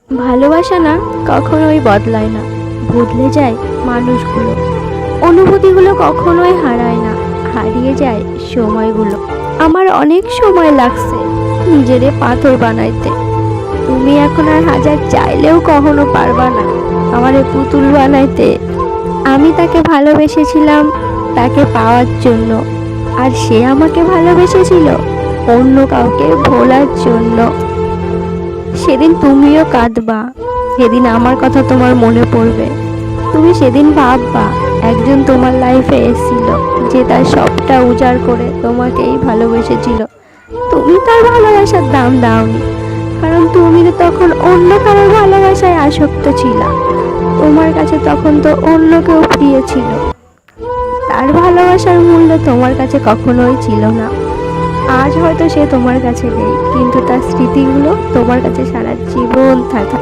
ভালোবাসা না কখনোই বদলায় না, বদলে যায় মানুষগুলো। অনুভূতিগুলো কখনোই হারায় না, হারিয়ে যায় সময়গুলো। আমার অনেক সময় লাগছে নিজেরে পাথর বানাইতে। তুমি এখন আর হাজার চাইলেও কখনো পারবা না আমারে পুতুল বানাইতে। আমি তাকে ভালোবেসেছিলাম তাকে পাওয়ার জন্য, আর সে আমাকে ভালোবেসেছিল অন্য কাউকে ভোলার জন্য। সেদিন তুমিও কাঁদবা, যেদিন আমার কথা তোমার মনে পড়বে। তুমি সেদিন ভাববা একজন তোমার লাইফে এসেছিল যে তার সবটা উজাড় করে তোমাকেই ভালোবেসেছিল। তুমি তার ভালোবাসার দাম দাওনি, কারণ তুমি তো তখন অন্য কারোর ভালোবাসায় আসক্ত ছিলা। তোমার কাছে তখন তো অন্য কেউ প্রিয় ছিল। তার ভালোবাসার মূল্য তোমার কাছে কখনোই ছিল না। আজ হয়তো সে তোমার কাছে নেই, কিন্তু তার স্মৃতিগুলো তোমার কাছে সারা জীবন থাকা।